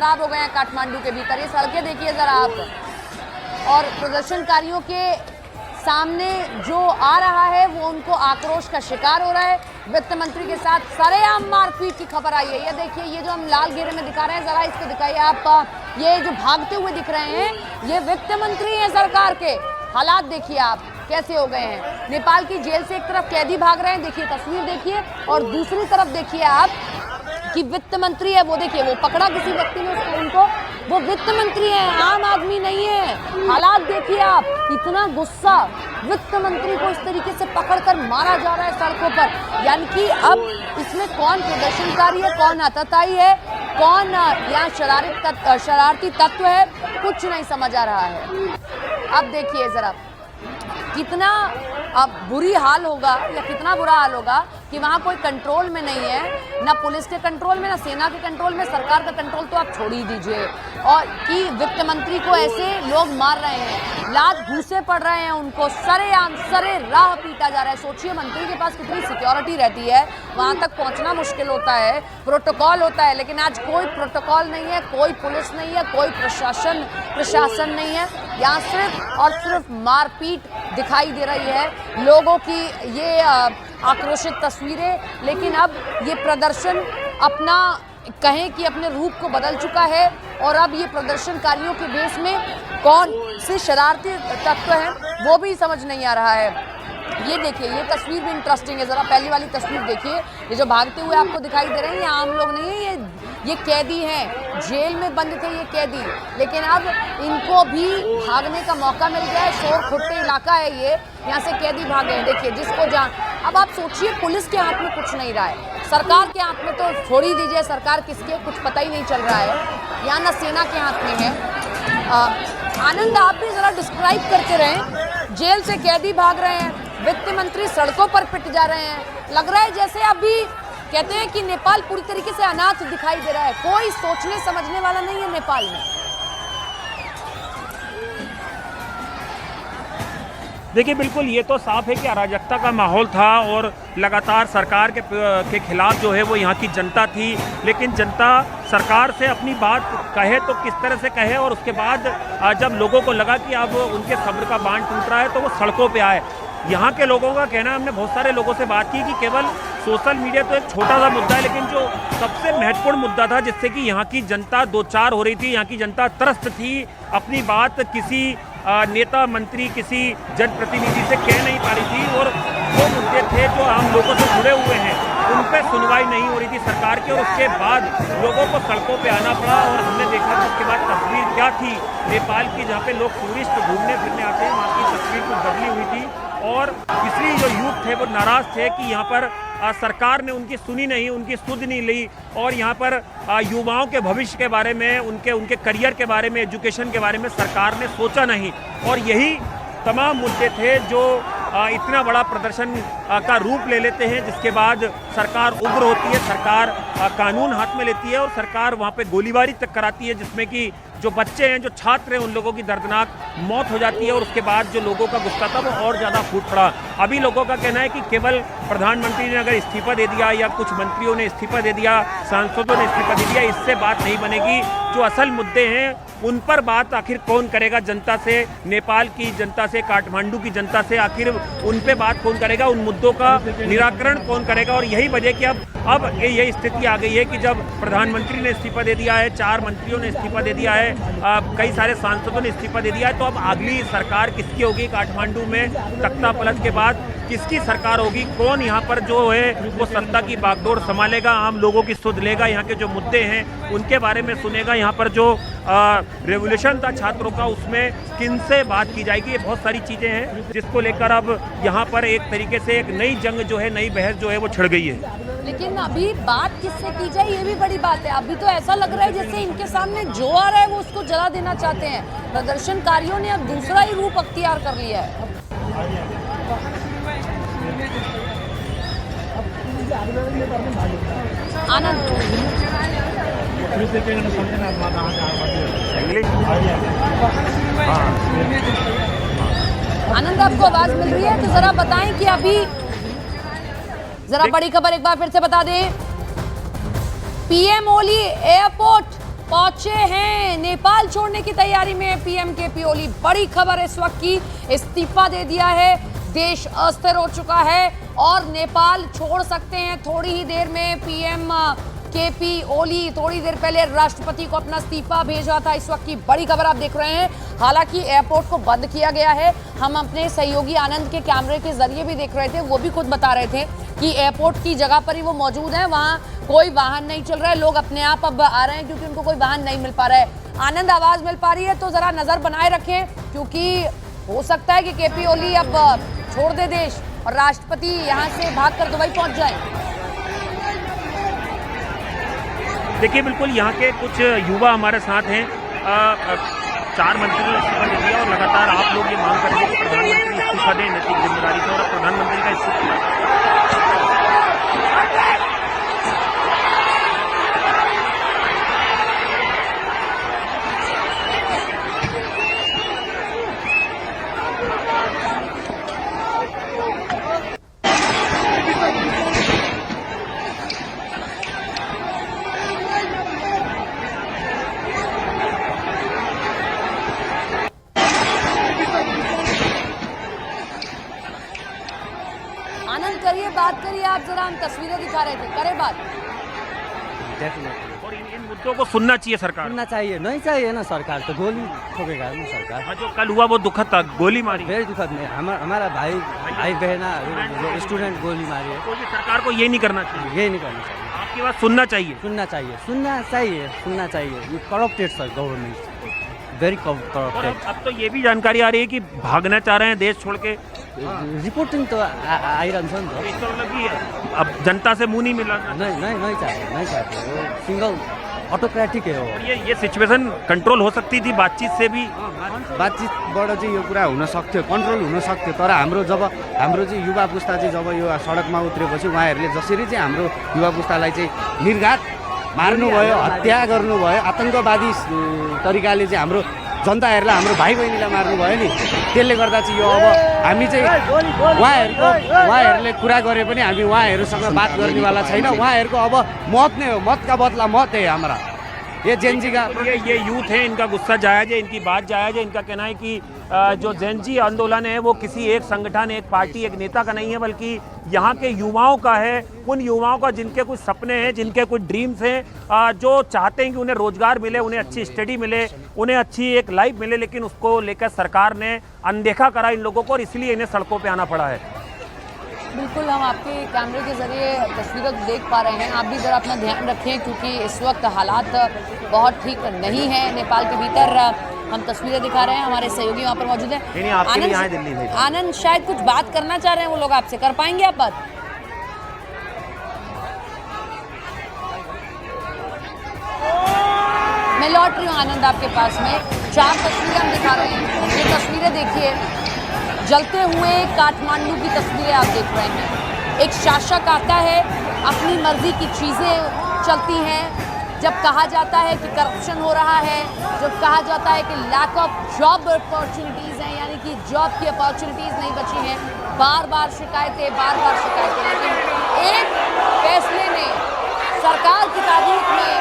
खराब हो गए हैं काठमांडू के भीतर। ये सड़कें देखिए जरा आप, और प्रदर्शनकारियों के सामने जो आ रहा है वो उनको आक्रोश का शिकार हो रहा है। वित्त मंत्री के साथ सरेआम मारपीट की खबर आई है। ये देखिए, ये जो हम लाल घेरे में दिखा रहे हैं, जरा इसको दिखाइए आप। ये जो भागते हुए दिख रहे हैं, ये वित्त मंत्री हैं सरकार के। हालात देखिए आप कैसे हो गए हैं। नेपाल की जेल से एक तरफ कैदी भाग रहे हैं, देखिए तस्वीर देखिए, और दूसरी तरफ देखिए आप कि वित्त मंत्री है, वो देखिए वो पकड़ा किसी व्यक्ति ने उनको, वो वित्त मंत्री है, आम आदमी नहीं है। हालात देखिए आप, इतना गुस्सा, वित्त मंत्री को इस तरीके से पकड़कर मारा जा रहा है सड़कों पर। यानी कि अब इसमें कौन प्रदर्शनकारी है, कौन आतताई है, कौन यहाँ शरारती तत्व है, कुछ नहीं समझ आ रहा है। अब देखिए जरा कितना अब बुरी हाल होगा या कितना बुरा हाल होगा कि वहाँ कोई कंट्रोल में नहीं है, ना पुलिस के कंट्रोल में, ना सेना के कंट्रोल में, सरकार का कंट्रोल तो आप छोड़ ही दीजिए। और कि वित्त मंत्री को ऐसे लोग मार रहे हैं, लात घूसे पड़ रहे हैं उनको, सरेआम सरे राह पीटा जा रहा है। सोचिए मंत्री के पास कितनी सिक्योरिटी रहती है, वहाँ तक पहुँचना मुश्किल होता है, प्रोटोकॉल होता है, लेकिन आज कोई प्रोटोकॉल नहीं है, कोई पुलिस नहीं है, कोई प्रशासन नहीं है। यहाँ सिर्फ और सिर्फ मारपीट दिखाई दे रही है, लोगों की ये आक्रोशित तस्वीरें। लेकिन अब ये प्रदर्शन अपना कहें कि अपने रूप को बदल चुका है, और अब ये प्रदर्शनकारियों के बेस में कौन से शरारती तत्व हैं वो भी समझ नहीं आ रहा है। ये देखिए, ये तस्वीर भी इंटरेस्टिंग है, जरा पहली वाली तस्वीर देखिए। ये जो भागते हुए आपको दिखाई दे रहे हैं, ये आम लोग नहीं है, ये कैदी हैं, जेल में बंद थे ये कैदी, लेकिन अब इनको भी भागने का मौका मिल गया है। शोर खुट्टे इलाका है ये, यहाँ से कैदी भागे हैं। देखिए जिसको जहाँ, अब आप सोचिए पुलिस के हाथ में कुछ नहीं रहा है, सरकार के हाथ में तो छोड़ ही दीजिए, सरकार किसके कुछ पता ही नहीं चल रहा है, यहाँ ना सेना के हाथ में है। आनंद आप भी जरा डिस्क्राइब करते रहें, जेल से कैदी भाग रहे हैं, वित्त मंत्री सड़कों पर पिट जा रहे हैं, लग रहा है जैसे अभी कहते हैं कि नेपाल पूरी तरीके से अनाथ दिखाई दे रहा है, कोई सोचने समझने वाला नहीं है नेपाल में। देखिए बिल्कुल, ये तो साफ है कि अराजकता का माहौल था और लगातार सरकार के खिलाफ जो है वो यहाँ की जनता थी। लेकिन जनता सरकार से अपनी बात कहे तो किस तरह से कहे, और उसके बाद जब लोगों को लगा कि अब उनके सब्र का बांध टूट रहा है तो वो सड़कों पे आए। यहाँ के लोगों का कहना है, हमने बहुत सारे लोगों से बात की, कि केवल सोशल मीडिया तो एक छोटा सा मुद्दा है, लेकिन जो सबसे महत्वपूर्ण मुद्दा था जिससे कि यहाँ की जनता दो चार हो रही थी, यहाँ की जनता त्रस्त थी, अपनी बात किसी नेता मंत्री, किसी जनप्रतिनिधि से कह नहीं पा रही थी, और वो मुद्दे थे जो आम लोगों से जुड़े हुए हैं, उन पर सुनवाई नहीं हो रही थी सरकार की। और उसके बाद लोगों को सड़कों पे आना पड़ा, और हमने देखा कि उसके बाद तस्वीर क्या थी नेपाल की, जहाँ पे लोग टूरिस्ट घूमने फिरने आते हैं, वहाँ की तस्वीर कुछ बदली हुई थी। और इसलिए जो यूथ थे वो नाराज़ थे कि यहाँ पर सरकार ने उनकी सुनी नहीं, उनकी सुध नहीं ली, और यहाँ पर युवाओं के भविष्य के बारे में, उनके करियर के बारे में, एजुकेशन के बारे में सरकार ने सोचा नहीं। और यही तमाम मुद्दे थे जो इतना बड़ा प्रदर्शन का रूप ले लेते हैं, जिसके बाद सरकार उग्र होती है, सरकार कानून हाथ में लेती है, और सरकार वहाँ पे गोलीबारी तक कराती है, जिसमें कि जो बच्चे हैं, जो छात्र हैं, उन लोगों की दर्दनाक मौत हो जाती है। और उसके बाद जो लोगों का गुस्सा था वो और ज़्यादा फूट पड़ा। अभी लोगों का कहना है कि केवल प्रधानमंत्री ने अगर इस्तीफा दे दिया, या कुछ मंत्रियों ने इस्तीफा दे दिया, सांसदों ने इस्तीफा दे दिया, इससे बात नहीं बनेगी। जो असल मुद्दे हैं उन पर बात आखिर कौन करेगा जनता से, नेपाल की जनता से, काठमांडू की जनता से, आखिर उन पे बात कौन करेगा, उन मुद्दों का निराकरण कौन करेगा। और यही वजह कि अब ये स्थिति आ गई है कि जब प्रधानमंत्री ने इस्तीफा दे दिया है, 4 मंत्रियों ने इस्तीफा दे दिया है, कई सारे सांसदों ने इस्तीफा दे दिया है, तो अब अगली सरकार किसकी होगी काठमांडू में, तख्ता पलट के बाद किसकी सरकार होगी, कौन यहाँ पर जो है वो सत्ता की बागडोर संभालेगा, आम लोगों की सुध लेगा, यहाँ के जो मुद्दे हैं उनके बारे में सुनेगा, यहाँ पर जो रेवोल्यूशन था छात्रों का उसमें किन से बात की जाएगी। ये बहुत सारी चीज़ें हैं जिसको लेकर अब यहाँ पर एक तरीके से एक नई जंग जो है, नई बहस जो है वो छिड़ गई है। लेकिन अभी बात किससे की जाए ये भी बड़ी बात है। अभी तो ऐसा लग रहा है जैसे इनके सामने जो आ रहा है वो उसको जला देना चाहते हैं। प्रदर्शनकारियों ने अब दूसरा ही रूप अख्तियार कर लिया है। आनंद आनंद आपको आवाज मिल रही है तो जरा बताएं कि अभी जरा बड़ी खबर एक बार फिर से बता दें। पीएम ओली एयरपोर्ट पहुंचे हैं। नेपाल छोड़ने की तैयारी में पीएम केपी ओली। बड़ी खबर इस वक्त की, इस्तीफा दे दिया है, देश अस्थिर हो चुका है और नेपाल छोड़ सकते हैं थोड़ी ही देर में। पीएम केपी ओली थोड़ी देर पहले राष्ट्रपति को अपना इस्तीफा भेजा था। इस वक्त की बड़ी खबर आप देख रहे हैं। हालांकि एयरपोर्ट को बंद किया गया है। हम अपने सहयोगी आनंद के कैमरे के जरिए भी देख रहे थे, वो भी खुद बता रहे थे कि एयरपोर्ट की जगह पर ही वो मौजूद है, वहाँ कोई वाहन नहीं चल रहा है। लोग अपने आप अब आ रहे हैं क्योंकि उनको कोई वाहन नहीं मिल पा रहा है। आनंद, आवाज मिल पा रही है तो जरा नजर बनाए रखें, क्योंकि हो सकता है कि केपी ओली अब छोड़ दे देश और राष्ट्रपति यहाँ से भागकर दुबई पहुंच जाए। देखिए, बिल्कुल यहाँ के कुछ युवा हमारे साथ हैं। 4 मंत्री ने इस्तीफा दे दिया और लगातार आप लोग ये मांग कर रहे हैं कि प्रधानमंत्री इस्तीफा दें नैतिक जिम्मेदारी से, और प्रधानमंत्री का इस्तीफा। आनंद, करिए बात, करिए आप जरा, हम तस्वीरें दिखा रहे थे, करे बात। और इन मुद्दों को सुनना चाहिए सरकार, सुनना चाहिए, नहीं चाहिए ना सरकार तो गोली ठोकेगा ना सरकार। हाँ, जो कल हुआ वो दुखद था, गोली मारी। वेरी दुखद में हमारा भाई बहना स्टूडेंट गोली मारी है। तो ये सरकार को ये नहीं करना चाहिए, ये नहीं करना चाहिए। आपकी बात सुनना चाहिए। सुनना चाहिए, सुनना चाहिए, सुनना चाहिए। ये करप्टेड सर गवर्नमेंट, वेरी और करप्टेड। अब तो ये भी जानकारी आ रही है कि भागना चाह रहे हैं देश छोड़ के। रिपोर्टिंग तो आइरहन्छ नि त। इसका मतलब कि अब जनता से मुंह नहीं मिला। नहीं चाहते वो सिंगल अटोक्रेटिक है। और ये सिचुएशन कंट्रोल हो सकती थी बातचीत से भी। बातचितबाट चाहिँ यो कुरा हुन सक्थ्यो, कन्ट्रोल हुन सक्थ्यो। तर हाम्रो चाहिँ युवा पुस्ता चाहिँ जब यो सडकमा उत्रेपछि उहाँहरूले जसरी चाहिँ हाम्रो युवा पुस्तालाई चाहिँ निर्घात मार्नुभयो, हत्या गर्नुभयो, आतङ्कवादी तरिकाले चाहिँ हाम्रो जनताहरूलाई, हाम्रो भाइ बहिनीलाई मार्नुभयो नि, त्यसले गर्दा चाहिँ यो अब हामी चाहिँ उहाँहरूले कुरा गरे पनि हामी उहाँहरूसँग बात गर्नेवाला छैन। उहाँहरूको अब मत नै हो, मत का बदला मत है हमारा। ये जेनजी का ये यूथ है, इनका गुस्सा जायज है, इनकी बात जायज है। इनका कहना है कि जो जेनजी आंदोलन है वो किसी एक संगठन, एक पार्टी, एक नेता का नहीं है, बल्कि यहाँ के युवाओं का है। उन युवाओं का जिनके कुछ सपने हैं, जिनके कुछ ड्रीम्स हैं, जो चाहते हैं कि उन्हें रोजगार मिले, उन्हें अच्छी स्टडी मिले, उन्हें अच्छी एक लाइफ मिले, लेकिन उसको लेकर सरकार ने अनदेखा करा इन लोगों को और इसलिए इन्हें सड़कों पर आना पड़ा है। बिल्कुल, हम आपके कैमरे के जरिए तस्वीरें देख पा रहे हैं। आप भी ज़रा अपना ध्यान रखें क्योंकि इस वक्त हालात बहुत ठीक नहीं है नेपाल के भीतर। हम तस्वीरें दिखा रहे हैं, हमारे सहयोगी वहाँ पर मौजूद हैं। आनंद, शायद कुछ बात करना चाह रहे हैं वो लोग आपसे, कर पाएंगे आप बात? मैं लौट रही हूँ आनंद आपके पास में। 4 तस्वीरें हम दिखा रहे हैं, ये तस्वीरें देखिए, जलते हुए काठमांडू की तस्वीरें आप देख रहे हैं। एक शासक आता है, अपनी मर्जी की चीज़ें चलती हैं। जब कहा जाता है कि करप्शन हो रहा है, जब कहा जाता है कि लैक ऑफ जॉब अपॉर्चुनिटीज़ हैं, यानी कि जॉब की अपॉर्चुनिटीज़ नहीं बची हैं, बार बार शिकायतें, लेकिन एक फैसले ने सरकार की तारीख में